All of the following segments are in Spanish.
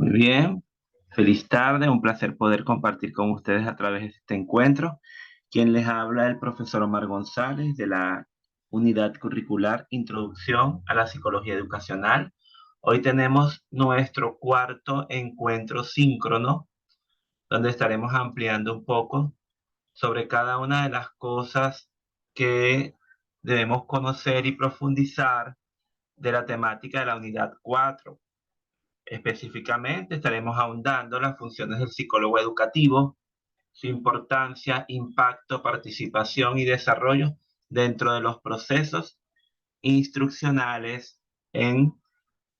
Muy bien, feliz tarde, un placer poder compartir con ustedes a través de este encuentro. Quien les habla el profesor Omar González de la Unidad Curricular Introducción a la Psicología Educacional. Hoy tenemos nuestro cuarto encuentro síncrono, donde estaremos ampliando un poco sobre cada una de las cosas que debemos conocer y profundizar de la temática de la unidad 4. Específicamente estaremos ahondando las funciones del psicólogo educativo, su importancia, impacto, participación y desarrollo dentro de los procesos instruccionales en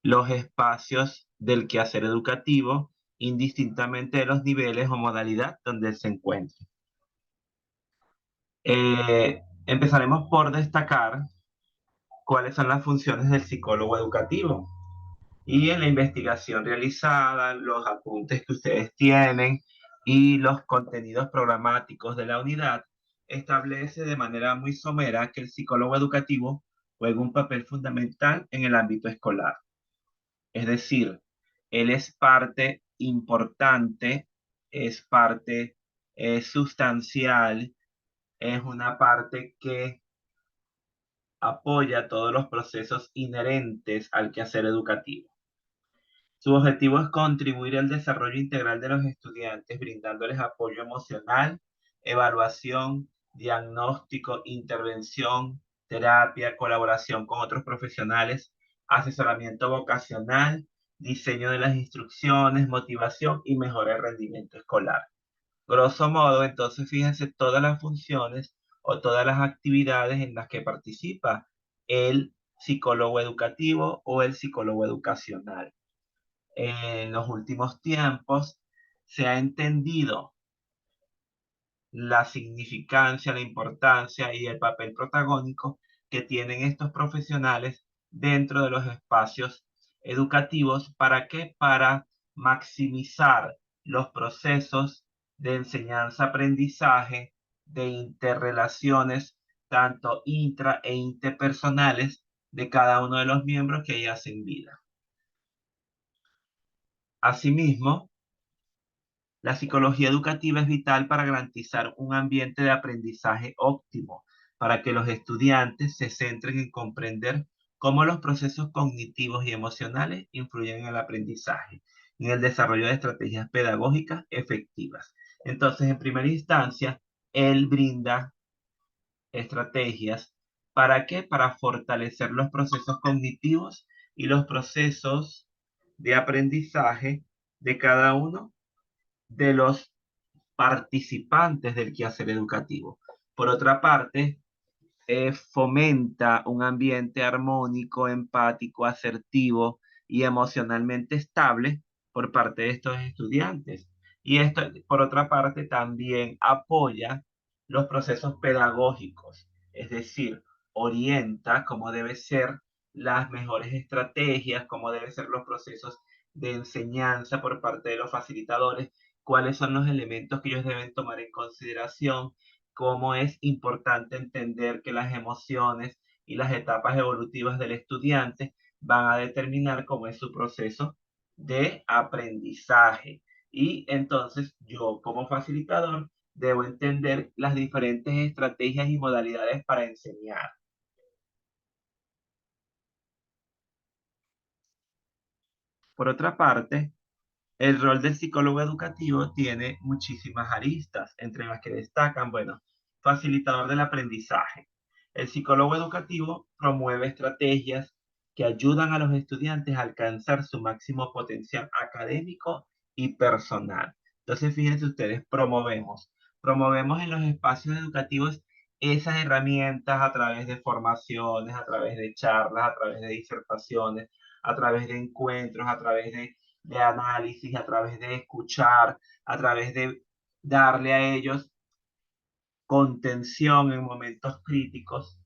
los espacios del quehacer educativo, indistintamente de los niveles o modalidad donde se encuentre. Empezaremos por destacar cuáles son las funciones del psicólogo educativo. Y en la investigación realizada, los apuntes que ustedes tienen y los contenidos programáticos de la unidad, establece de manera muy somera que el psicólogo educativo juega un papel fundamental en el ámbito escolar. Es decir, él es parte importante, es parte sustancial, es una parte que apoya todos los procesos inherentes al quehacer educativo. Su objetivo es contribuir al desarrollo integral de los estudiantes, brindándoles apoyo emocional, evaluación, diagnóstico, intervención, terapia, colaboración con otros profesionales, asesoramiento vocacional, diseño de las instrucciones, motivación y mejora de rendimiento escolar. Grosso modo, entonces, fíjense todas las funciones o todas las actividades en las que participa el psicólogo educativo o el psicólogo educacional. En los últimos tiempos se ha entendido la significancia, la importancia y el papel protagónico que tienen estos profesionales dentro de los espacios educativos. ¿Para qué? Para maximizar los procesos de enseñanza-aprendizaje, de interrelaciones, tanto intra e interpersonales, de cada uno de los miembros que ahí hacen vida. Asimismo, la psicología educativa es vital para garantizar un ambiente de aprendizaje óptimo, para que los estudiantes se centren en comprender cómo los procesos cognitivos y emocionales influyen en el aprendizaje y en el desarrollo de estrategias pedagógicas efectivas. Entonces, en primera instancia, él brinda estrategias. ¿Para qué? Para fortalecer los procesos cognitivos y los procesos de aprendizaje de cada uno de los participantes del quehacer educativo. Por otra parte, fomenta un ambiente armónico, empático, asertivo y emocionalmente estable por parte de estos estudiantes. Y esto, por otra parte, también apoya los procesos pedagógicos, es decir, orienta cómo deben ser las mejores estrategias, cómo deben ser los procesos de enseñanza por parte de los facilitadores, cuáles son los elementos que ellos deben tomar en consideración, cómo es importante entender que las emociones y las etapas evolutivas del estudiante van a determinar cómo es su proceso de aprendizaje. Y entonces yo como facilitador debo entender las diferentes estrategias y modalidades para enseñar. Por otra parte, el rol del psicólogo educativo tiene muchísimas aristas, entre las que destacan, bueno, facilitador del aprendizaje. El psicólogo educativo promueve estrategias que ayudan a los estudiantes a alcanzar su máximo potencial académico y personal. Entonces, fíjense ustedes, promovemos en los espacios educativos esas herramientas a través de formaciones, a través de charlas, a través de disertaciones, a través de encuentros, a través de análisis, a través de escuchar, a través de darle a ellos contención en momentos críticos.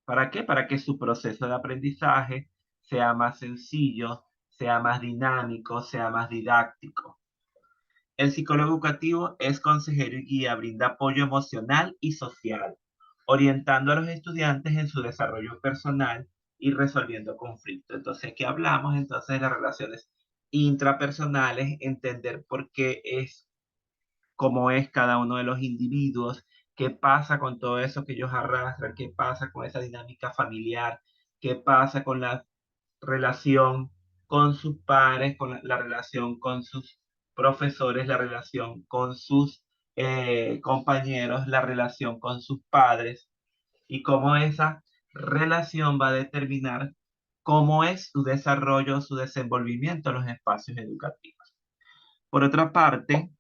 ¿Para qué? Para que su proceso de aprendizaje sea más sencillo, sea más dinámico, sea más didáctico. El psicólogo educativo es consejero y guía, brinda apoyo emocional y social, orientando a los estudiantes en su desarrollo personal y resolviendo conflictos. Entonces, ¿qué hablamos? Entonces, de las relaciones intrapersonales, entender por qué es, cómo es cada uno de los individuos, qué pasa con todo eso que ellos arrastran, qué pasa con esa dinámica familiar, qué pasa con la relación con sus pares, con la relación con sus profesores, la relación con sus compañeros, la relación con sus padres y cómo esa relación va a determinar cómo es su desarrollo, su desenvolvimiento en los espacios educativos. Por otra parte,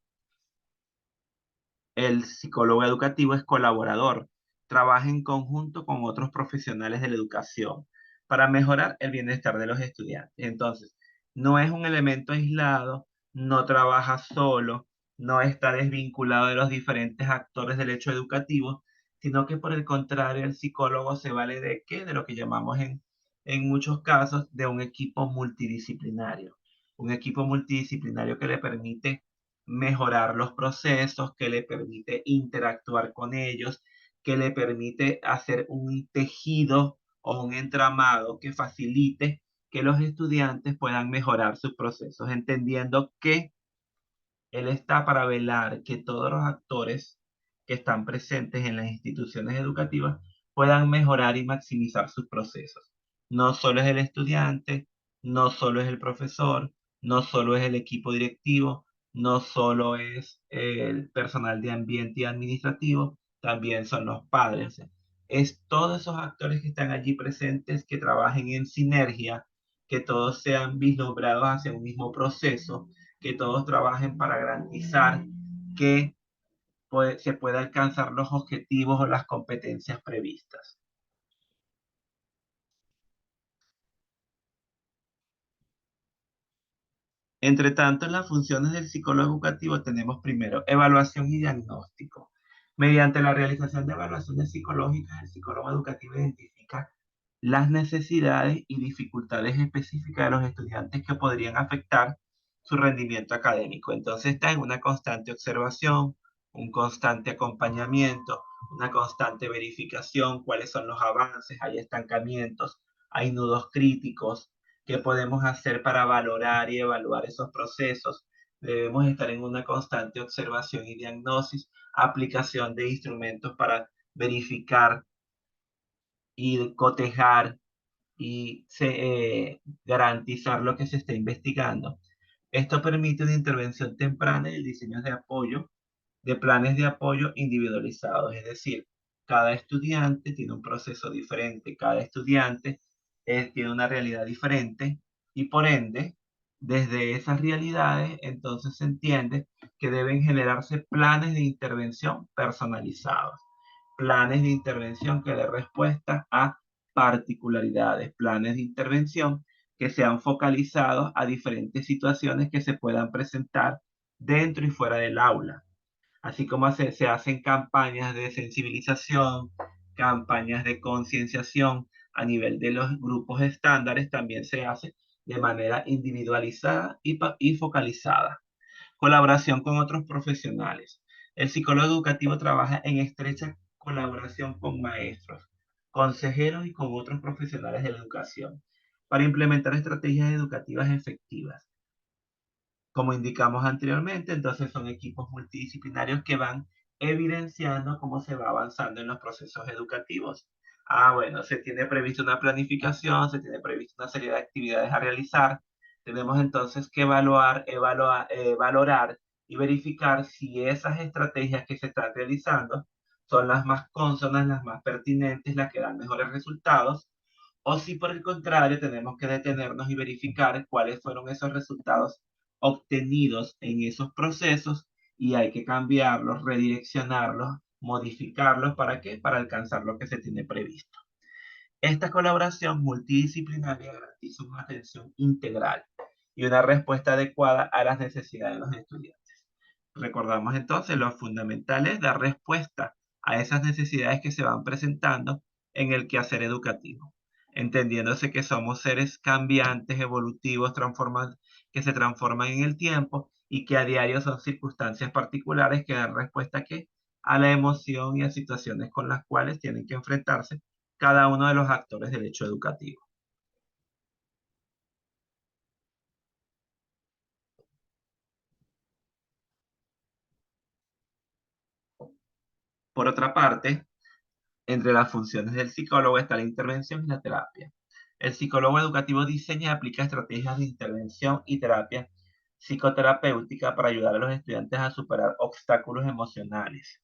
el psicólogo educativo es colaborador, trabaja en conjunto con otros profesionales de la educación para mejorar el bienestar de los estudiantes. Entonces, no es un elemento aislado, no trabaja solo, no está desvinculado de los diferentes actores del hecho educativo, sino que por el contrario, el psicólogo se vale de qué, de lo que llamamos en muchos casos de un equipo multidisciplinario. Un equipo multidisciplinario que le permite mejorar los procesos, que le permite interactuar con ellos, que le permite hacer un tejido o un entramado que facilite que los estudiantes puedan mejorar sus procesos, entendiendo que él está para velar que todos los actores que están presentes en las instituciones educativas puedan mejorar y maximizar sus procesos. No solo es el estudiante, no solo es el profesor, no solo es el equipo directivo, no solo es el personal de ambiente y administrativo, también son los padres. O sea, es todos esos actores que están allí presentes, que trabajen en sinergia, que todos sean vislumbrados hacia un mismo proceso, que todos trabajen para garantizar que se pueda alcanzar los objetivos o las competencias previstas. Entre tanto, en las funciones del psicólogo educativo tenemos primero evaluación y diagnóstico. Mediante la realización de evaluaciones psicológicas, el psicólogo educativo identifica las necesidades y dificultades específicas de los estudiantes que podrían afectar su rendimiento académico. Entonces está en una constante observación, un constante acompañamiento, una constante verificación, cuáles son los avances, hay estancamientos, hay nudos críticos, qué podemos hacer para valorar y evaluar esos procesos. Debemos estar en una constante observación y diagnosis, aplicación de instrumentos para verificar y cotejar y garantizar lo que se está investigando. Esto permite una intervención temprana y el diseño de apoyo, de planes de apoyo individualizados, es decir, cada estudiante tiene un proceso diferente, cada estudiante tiene una realidad diferente y por ende, desde esas realidades, entonces se entiende que deben generarse planes de intervención personalizados, planes de intervención que den respuesta a particularidades, planes de intervención que sean focalizados a diferentes situaciones que se puedan presentar dentro y fuera del aula, así como se hacen campañas de sensibilización, campañas de concienciación a nivel de los grupos estándares, también se hace de manera individualizada y focalizada. Colaboración con otros profesionales. El psicólogo educativo trabaja en estrecha colaboración con maestros, consejeros y con otros profesionales de la educación para implementar estrategias educativas efectivas. Como indicamos anteriormente, entonces son equipos multidisciplinarios que van evidenciando cómo se va avanzando en los procesos educativos. Ah, bueno, se tiene previsto una planificación, se tiene previsto una serie de actividades a realizar. Tenemos entonces que valorar y verificar si esas estrategias que se están realizando son las más cónsonas, las más pertinentes, las que dan mejores resultados, o si por el contrario tenemos que detenernos y verificar cuáles fueron esos resultados obtenidos en esos procesos y hay que cambiarlos, redireccionarlos, modificarlos. ¿Para qué? Para alcanzar lo que se tiene previsto. Esta colaboración multidisciplinaria garantiza una atención integral y una respuesta adecuada a las necesidades de los estudiantes. Recordamos entonces lo fundamental es dar respuesta a esas necesidades que se van presentando en el quehacer educativo, entendiéndose que somos seres cambiantes, evolutivos, que se transforman en el tiempo y que a diario son circunstancias particulares que dan respuesta a la emoción y a situaciones con las cuales tienen que enfrentarse cada uno de los actores del hecho educativo. Por otra parte, entre las funciones del psicólogo está la intervención y la terapia. El psicólogo educativo diseña y aplica estrategias de intervención y terapia psicoterapéutica para ayudar a los estudiantes a superar obstáculos emocionales,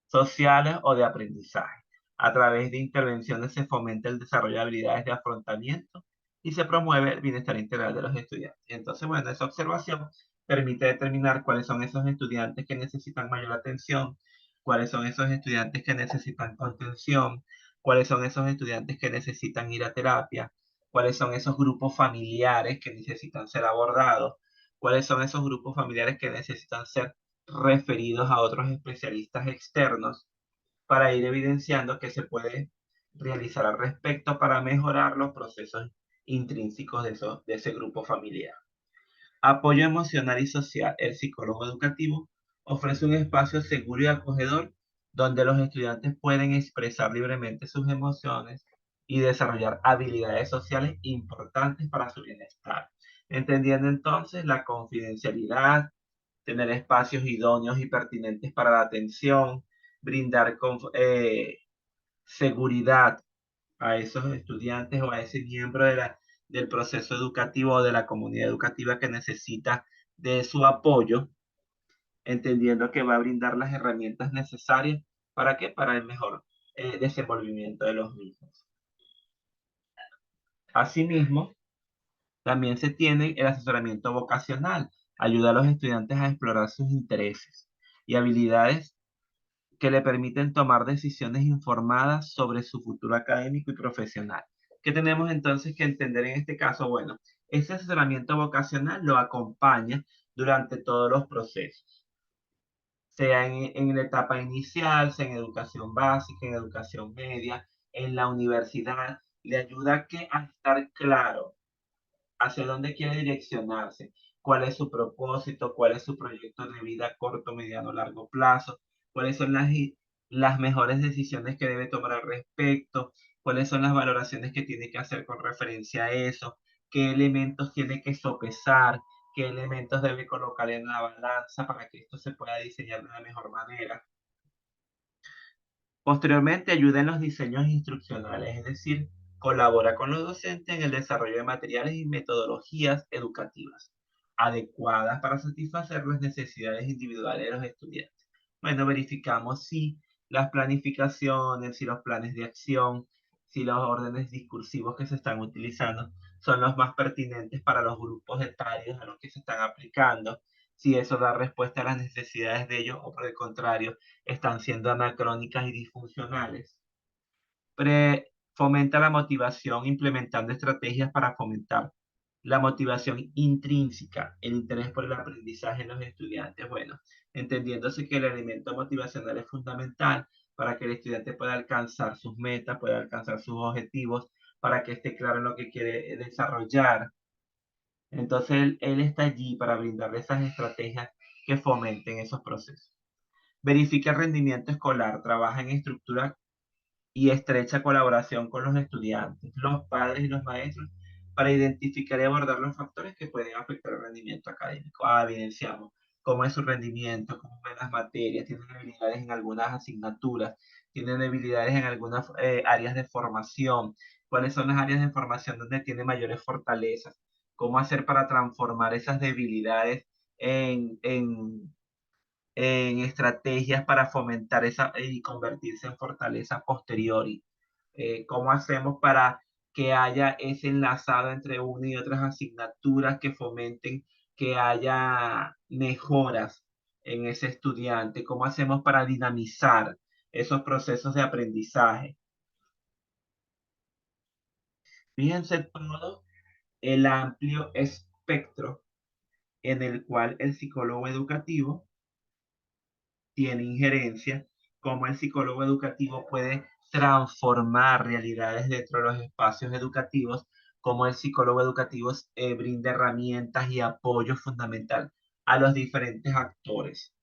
sociales o de aprendizaje. A través de intervenciones se fomenta el desarrollo de habilidades de afrontamiento y se promueve el bienestar integral de los estudiantes. Entonces, bueno, esa observación permite determinar cuáles son esos estudiantes que necesitan mayor atención, cuáles son esos estudiantes que necesitan contención, cuáles son esos estudiantes que necesitan ir a terapia, cuáles son esos grupos familiares que necesitan ser abordados, cuáles son esos grupos familiares que necesitan ser referidos a otros especialistas externos para ir evidenciando qué se puede realizar al respecto para mejorar los procesos intrínsecos de ese grupo familiar. Apoyo emocional y social. El psicólogo educativo ofrece un espacio seguro y acogedor donde los estudiantes pueden expresar libremente sus emociones y desarrollar habilidades sociales importantes para su bienestar. Entendiendo entonces la confidencialidad, tener espacios idóneos y pertinentes para la atención, brindar seguridad a esos estudiantes o a ese miembro del proceso educativo o de la comunidad educativa que necesita de su apoyo, entendiendo que va a brindar las herramientas necesarias para qué, para el mejor desenvolvimiento de los mismos. Asimismo, también se tiene el asesoramiento vocacional, ayuda a los estudiantes a explorar sus intereses y habilidades que le permiten tomar decisiones informadas sobre su futuro académico y profesional. ¿Qué tenemos entonces que entender en este caso? Bueno, ese asesoramiento vocacional lo acompaña durante todos los procesos, sea en la etapa inicial, sea en educación básica, en educación media, en la universidad, le ayuda a estar claro hacia dónde quiere direccionarse, cuál es su propósito, cuál es su proyecto de vida a corto, mediano, largo plazo, cuáles son las mejores decisiones que debe tomar al respecto, cuáles son las valoraciones que tiene que hacer con referencia a eso, qué elementos tiene que sopesar, qué elementos debe colocar en la balanza para que esto se pueda diseñar de la mejor manera. Posteriormente ayuda en los diseños instruccionales, es decir, colabora con los docentes en el desarrollo de materiales y metodologías educativas adecuadas para satisfacer las necesidades individuales de los estudiantes. Bueno, verificamos si las planificaciones, si los planes de acción, si los órdenes discursivos que se están utilizando son los más pertinentes para los grupos etarios a los que se están aplicando, si eso da respuesta a las necesidades de ellos o por el contrario, están siendo anacrónicas y disfuncionales. Fomenta la motivación implementando estrategias para fomentar la motivación intrínseca, el interés por el aprendizaje en los estudiantes. Bueno, entendiéndose que el elemento motivacional es fundamental para que el estudiante pueda alcanzar sus metas, pueda alcanzar sus objetivos, para que esté claro en lo que quiere desarrollar. Entonces, él está allí para brindarle esas estrategias que fomenten esos procesos. Verifica el rendimiento escolar, trabaja en estructura y estrecha colaboración con los estudiantes, los padres y los maestros para identificar y abordar los factores que pueden afectar el rendimiento académico. Evidenciamos cómo es su rendimiento, cómo ven las materias, tienen habilidades en algunas asignaturas, tienen habilidades en algunas áreas de formación, cuáles son las áreas de formación donde tiene mayores fortalezas, cómo hacer para transformar esas debilidades en, en en estrategias para fomentar esa y convertirse en fortaleza posteriori. ¿Cómo hacemos para que haya ese enlazado entre una y otras asignaturas que fomenten que haya mejoras en ese estudiante? ¿Cómo hacemos para dinamizar esos procesos de aprendizaje? Fíjense todo el amplio espectro en el cual el psicólogo educativo tiene injerencia, cómo el psicólogo educativo puede transformar realidades dentro de los espacios educativos, cómo el psicólogo educativo brinda herramientas y apoyo fundamental a los diferentes actores.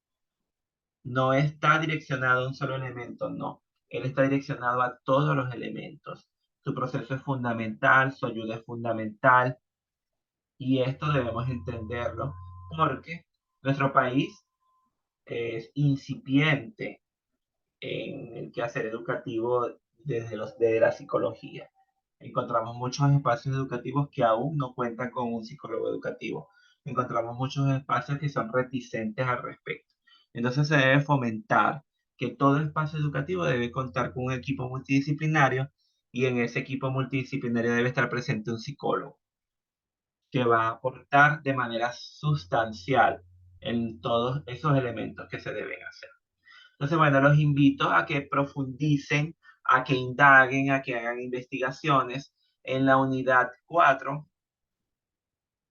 No está direccionado a un solo elemento, no. Él está direccionado a todos los elementos. Su proceso es fundamental, su ayuda es fundamental y esto debemos entenderlo porque nuestro país es incipiente en el quehacer educativo desde la psicología. Encontramos muchos espacios educativos que aún no cuentan con un psicólogo educativo. Encontramos muchos espacios que son reticentes al respecto. Entonces se debe fomentar que todo espacio educativo debe contar con un equipo multidisciplinario y en ese equipo multidisciplinario debe estar presente un psicólogo que va a aportar de manera sustancial en todos esos elementos que se deben hacer. Entonces, bueno, los invito a que profundicen, a que indaguen, a que hagan investigaciones. En la unidad 4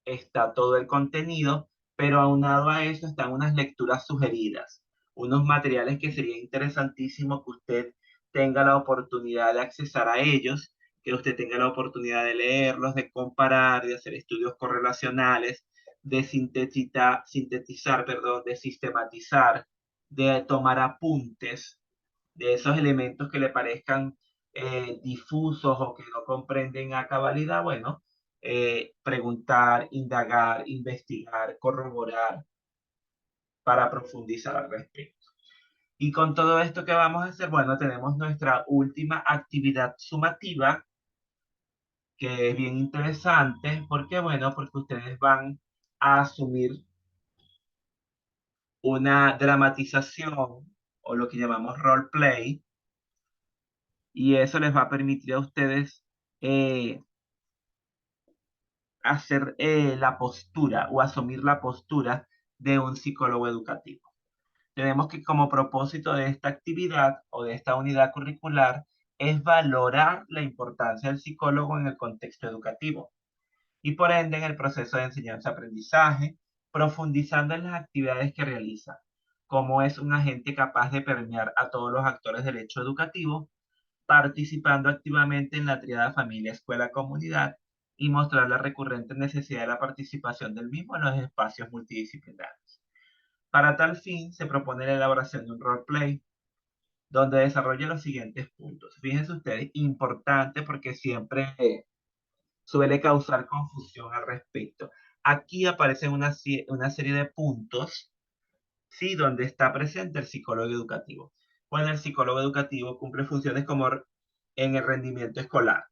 está todo el contenido, pero aunado a eso están unas lecturas sugeridas, unos materiales que sería interesantísimo que usted tenga la oportunidad de accesar a ellos, que usted tenga la oportunidad de leerlos, de comparar, de hacer estudios correlacionales, de sintetizar, perdón, de sistematizar, de tomar apuntes de esos elementos que le parezcan difusos o que no comprenden a cabalidad. Bueno, preguntar, indagar, investigar, corroborar para profundizar al respecto. Y con todo esto que vamos a hacer, bueno, tenemos nuestra última actividad sumativa, que es bien interesante, porque bueno, porque ustedes van a asumir una dramatización o lo que llamamos role play, y eso les va a permitir a ustedes eh, hacer la postura o asumir la postura de un psicólogo educativo. Tenemos que como propósito de esta actividad o de esta unidad curricular es valorar la importancia del psicólogo en el contexto educativo y por ende en el proceso de enseñanza-aprendizaje, profundizando en las actividades que realiza, cómo es un agente capaz de permear a todos los actores del hecho educativo, participando activamente en la triada familia, escuela, comunidad y mostrar la recurrente necesidad de la participación del mismo en los espacios multidisciplinarios. Para tal fin, se propone la elaboración de un roleplay donde desarrolle los siguientes puntos. Fíjense ustedes, importante porque siempre suele causar confusión al respecto. Aquí aparecen una serie de puntos, ¿sí? Donde está presente el psicólogo educativo. Bueno, el psicólogo educativo cumple funciones como en el rendimiento escolar.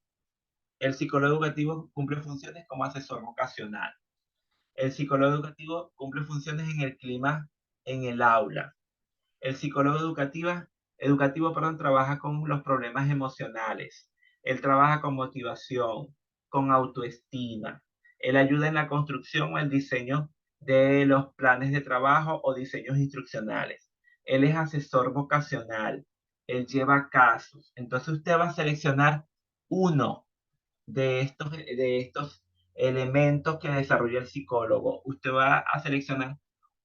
El psicólogo educativo cumple funciones como asesor vocacional. El psicólogo educativo cumple funciones en el clima en el aula. El psicólogo educativo, perdón, trabaja con los problemas emocionales. Él trabaja con motivación, con autoestima. Él ayuda en la construcción o el diseño de los planes de trabajo o diseños instruccionales. Él es asesor vocacional. Él lleva casos. Entonces usted va a seleccionar uno de estos elementos que desarrolla el psicólogo. Usted va a seleccionar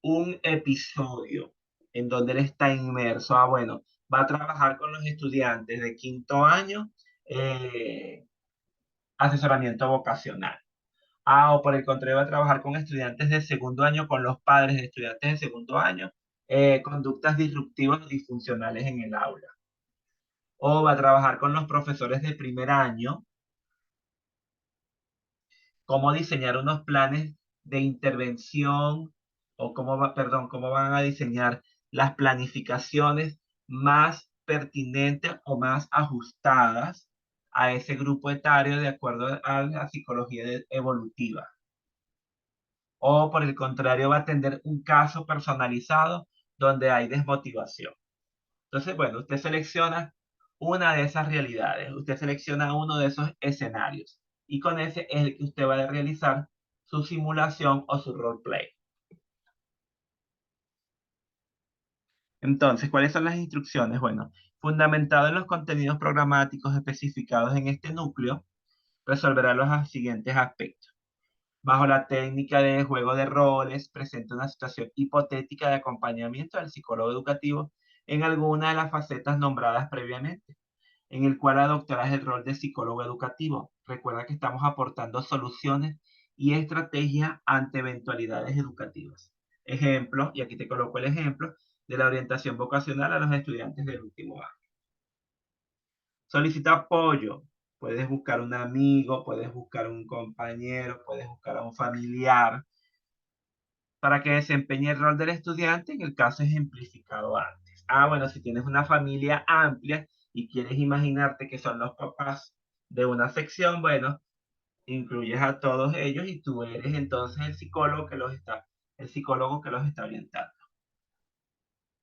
un episodio en donde él está inmerso. Bueno, va a trabajar con los estudiantes de quinto año, eh, asesoramiento vocacional. O por el contrario, va a trabajar con estudiantes de segundo año, con los padres de estudiantes de segundo año, conductas disruptivas o disfuncionales en el aula. O va a trabajar con los profesores de primer año, cómo diseñar unos planes de intervención o cómo van a diseñar las planificaciones más pertinentes o más ajustadas a ese grupo etario de acuerdo a la psicología evolutiva. O por el contrario, va a atender un caso personalizado donde hay desmotivación. Entonces, bueno, usted selecciona una de esas realidades, usted selecciona uno de esos escenarios y con ese es el que usted va a realizar su simulación o su roleplay. Entonces, ¿cuáles son las instrucciones? Bueno, fundamentado en los contenidos programáticos especificados en este núcleo, resolverá los siguientes aspectos. Bajo la técnica de juego de roles, presenta una situación hipotética de acompañamiento del psicólogo educativo en alguna de las facetas nombradas previamente, en el cual adoptarás el rol de psicólogo educativo. Recuerda que estamos aportando soluciones y estrategias ante eventualidades educativas. Ejemplo, y aquí te coloco el ejemplo, de la orientación vocacional a los estudiantes del último año. Solicita apoyo. Puedes buscar un amigo, puedes buscar un compañero, puedes buscar a un familiar para que desempeñe el rol del estudiante en el caso ejemplificado antes. Bueno, si tienes una familia amplia y quieres imaginarte que son los papás de una sección, bueno, incluyes a todos ellos y tú eres entonces el psicólogo que los está orientando.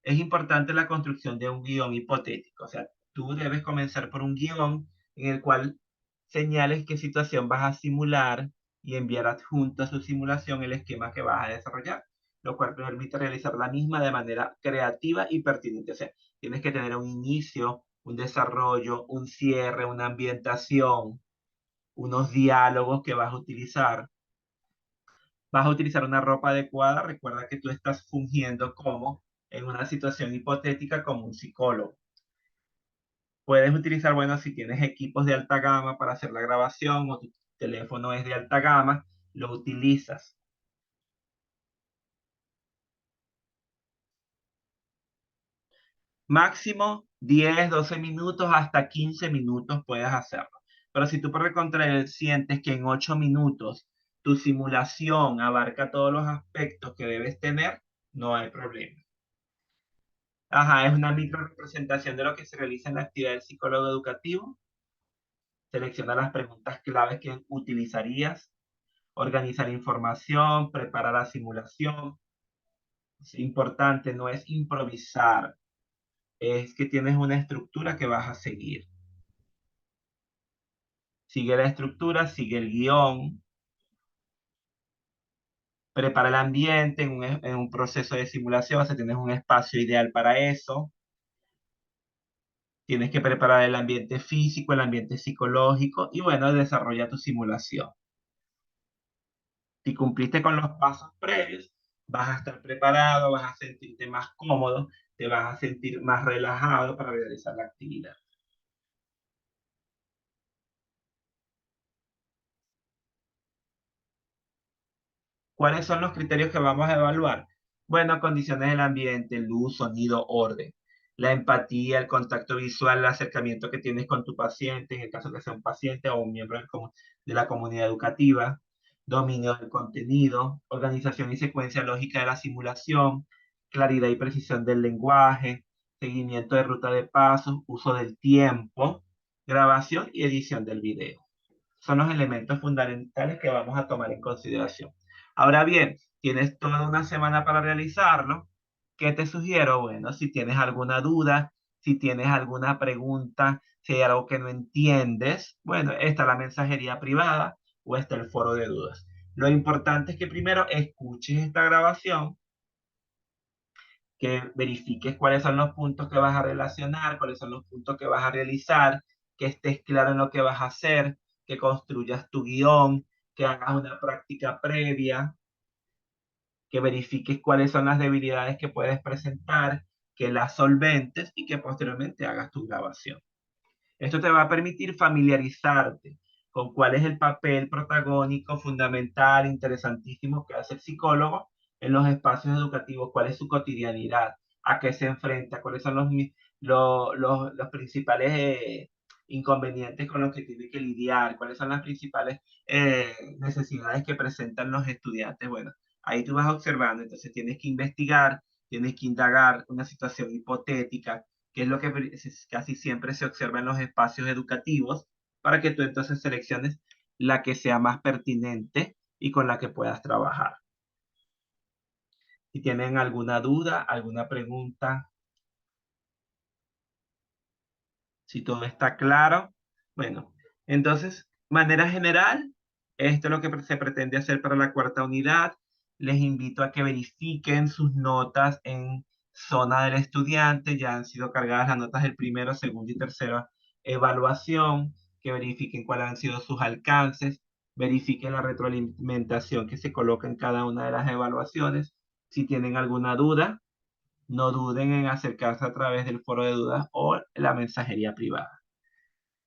Es importante la construcción de un guión hipotético, o sea, tú debes comenzar por un guión en el cual señales qué situación vas a simular y enviar adjunto a su simulación el esquema que vas a desarrollar, lo cual permite realizar la misma de manera creativa y pertinente. O sea, tienes que tener un inicio, un desarrollo, un cierre, una ambientación, unos diálogos que vas a utilizar. Vas a utilizar una ropa adecuada. Recuerda que tú estás fungiendo como en una situación hipotética como un psicólogo. Puedes utilizar, bueno, si tienes equipos de alta gama para hacer la grabación o tu teléfono es de alta gama, lo utilizas. Máximo 10, 12 minutos, hasta 15 minutos puedes hacerlo. Pero si tú por el contrario sientes que en 8 minutos tu simulación abarca todos los aspectos que debes tener, no hay problema. Ajá, es una micro representación de lo que se realiza en la actividad del psicólogo educativo. Selecciona las preguntas claves que utilizarías, organizar información, preparar la simulación. Es importante, no es improvisar, es que tienes una estructura que vas a seguir. Sigue la estructura, sigue el guión, prepara el ambiente en un proceso de simulación, o sea, tienes un espacio ideal para eso. Tienes que preparar el ambiente físico, el ambiente psicológico y bueno, desarrolla tu simulación. Si cumpliste con los pasos previos, vas a estar preparado, vas a sentirte más cómodo, te vas a sentir más relajado para realizar la actividad. ¿Cuáles son los criterios que vamos a evaluar? Bueno, condiciones del ambiente, luz, sonido, orden. La empatía, el contacto visual, el acercamiento que tienes con tu paciente, en el caso que sea un paciente o un miembro de la comunidad educativa. Dominio del contenido, organización y secuencia lógica de la simulación, claridad y precisión del lenguaje, seguimiento de ruta de pasos, uso del tiempo, grabación y edición del video. Son los elementos fundamentales que vamos a tomar en consideración. Ahora bien, tienes toda una semana para realizarlo. ¿Qué te sugiero? Bueno, si tienes alguna duda, si tienes alguna pregunta, si hay algo que no entiendes, bueno, está la mensajería privada o está el foro de dudas. Lo importante es que primero escuches esta grabación, que verifiques cuáles son los puntos que vas a relacionar, cuáles son los puntos que vas a realizar, que estés claro en lo que vas a hacer, que construyas tu guión, que hagas una práctica previa, que verifiques cuáles son las debilidades que puedes presentar, que las solventes y que posteriormente hagas tu grabación. Esto te va a permitir familiarizarte con cuál es el papel protagónico, fundamental, interesantísimo que hace el psicólogo en los espacios educativos, cuál es su cotidianidad, a qué se enfrenta, cuáles son los principales inconvenientes con los que tiene que lidiar, cuáles son las principales necesidades que presentan los estudiantes. Bueno, ahí tú vas observando, entonces tienes que investigar, tienes que indagar una situación hipotética, que es lo que casi siempre se observa en los espacios educativos, para que tú entonces selecciones la que sea más pertinente y con la que puedas trabajar. Si tienen alguna duda, alguna pregunta, si todo está claro, bueno, entonces, manera general, esto es lo que se pretende hacer para la cuarta unidad. Les invito a que verifiquen sus notas en zona del estudiante. Ya han sido cargadas las notas del primero, segundo y tercera evaluación, que verifiquen cuáles han sido sus alcances, verifiquen la retroalimentación que se coloca en cada una de las evaluaciones. Si tienen alguna duda, no duden en acercarse a través del foro de dudas o la mensajería privada.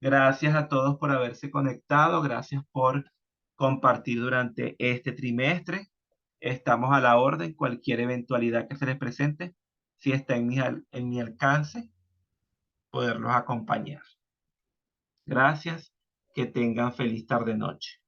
Gracias a todos por haberse conectado, gracias por compartir durante este trimestre. Estamos a la orden, cualquier eventualidad que se les presente, si está en mi alcance, poderlos acompañar. Gracias, que tengan feliz tarde-noche.